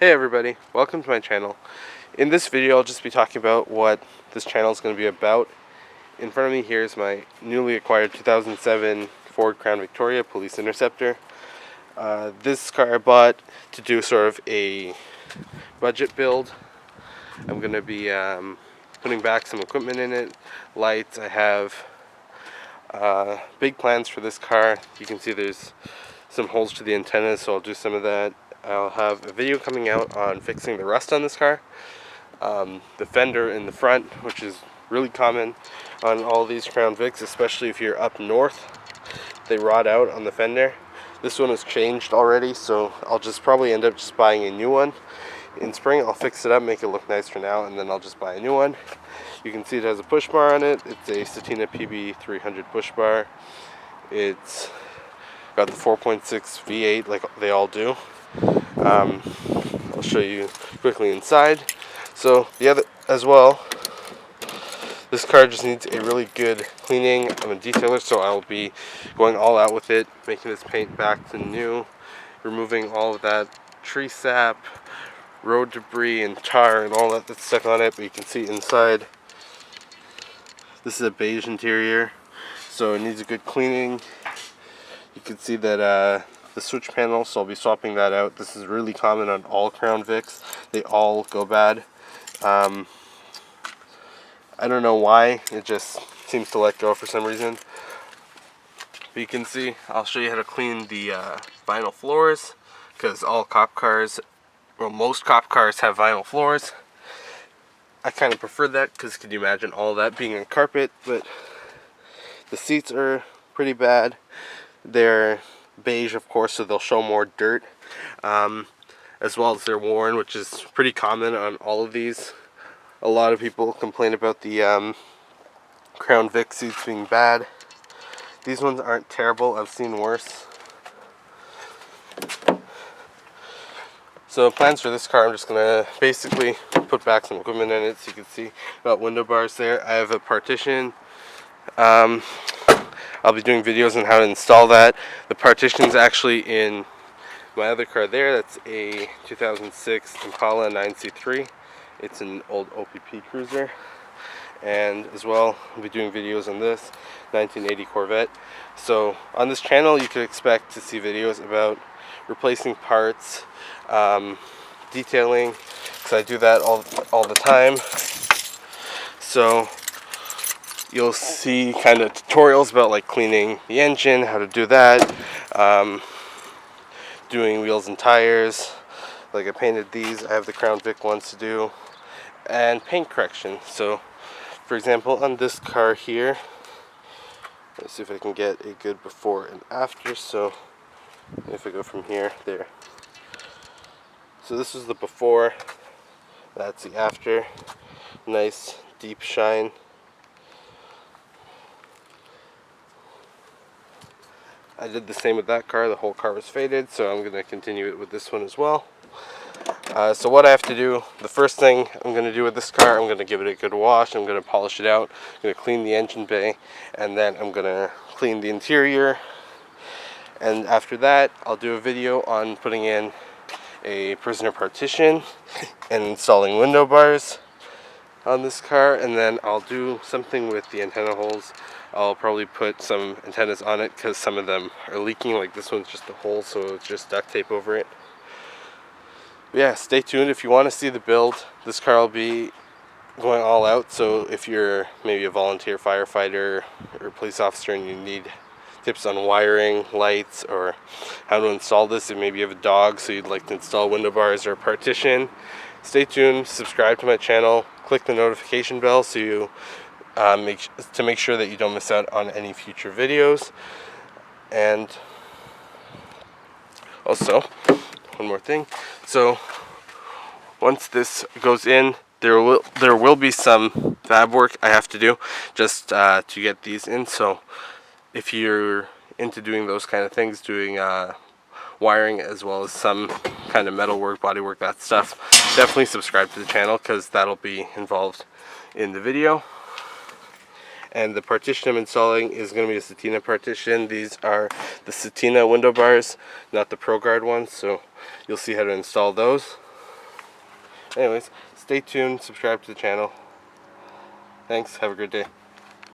Hey everybody, welcome to my channel. In this video I'll just be talking about what this channel is going to be about. In front of me here is my newly acquired 2007 Ford Crown Victoria Police Interceptor. This car I bought to do sort of a budget build. I'm going to be putting back some equipment in it, lights. I have big plans for this car. You can see there's some holes to the antennas, so I'll do some of that. I'll have a video coming out on fixing the rust on this car. The fender in the front, which is really common on all these Crown Vics, especially if you're up north, they rot out on the fender. This one has changed already, so I'll just probably end up just buying a new one. In spring I'll fix it up, make it look nice for now, and then I'll just buy a new one. You can see it has a push bar on it. It's a Satina PB300 push bar. It's got the 4.6 V8 like they all do. I'll show you quickly inside. So the other as well, this car just needs a really good cleaning. I'm a detailer, so I'll be going all out with it, making this paint back to new, removing all of that tree sap, road debris and tar and all that that's stuck on it. But you can see inside, this is a beige interior, so it needs a good cleaning. You can see that the switch panel, so I'll be swapping that out. This is really common on all Crown Vics. They all go bad. I don't know why, it just seems to let go for some reason. But you can see, I'll show you how to clean the vinyl floors, because all cop cars, well, most cop cars have vinyl floors. I kind of prefer that, because could you imagine all that being on carpet? But the seats are pretty bad. They're beige, of course, so they'll show more dirt, as well as they're worn, which is pretty common on all of these. A lot of people complain about the Crown Vic seats being bad. These ones aren't terrible. I've seen worse. So plans for this car, I'm just gonna basically put back some equipment in it. So you can see got window bars there. I have a partition. I'll be doing videos on how to install that. The partition's actually in my other car there. That's a 2006 Impala 9C3. It's an old OPP Cruiser. And as well, I'll be doing videos on this 1980 Corvette. So on this channel you could expect to see videos about replacing parts, detailing, because I do that all the time. So you'll see kind of tutorials about like cleaning the engine, how to do that, doing wheels and tires. Like I painted these, I have the Crown Vic ones to do, and paint correction. So for example, on this car here, let's see if I can get a good before and after. So if I go from here, there. So this is the before, that's the after. Nice deep shine. I did the same with that car. The whole car was faded, so I'm going to continue it with this one as well. So what I have to do, the first thing I'm going to do with this car, I'm going to give it a good wash. I'm going to polish it out. I'm going to clean the engine bay, and then I'm going to clean the interior. And after that, I'll do a video on putting in a prisoner partition and installing window bars on this car, and then I'll do something with the antenna holes. I'll probably put some antennas on it because some of them are leaking. Like this one's just a hole, so it's just duct tape over it. But yeah, stay tuned if you want to see the build. This car will be going all out, so if you're maybe a volunteer firefighter or police officer and you need tips on wiring, lights, or how to install this, and maybe you have a dog so you'd like to install window bars or a partition, stay tuned, subscribe to my channel, click the notification bell so you make sure that you don't miss out on any future videos. And also, one more thing. So once this goes in, there will be some fab work I have to do just to get these in. So if you're into doing those kind of things, doing wiring as well as some kind of metal work, body work, that stuff, definitely subscribe to the channel because that'll be involved in the video. And the partition I'm installing is going to be a Satina partition. These are the Satina window bars, not the ProGuard ones, so you'll see how to install those. Anyways, stay tuned, subscribe to the channel. Thanks, have a good day.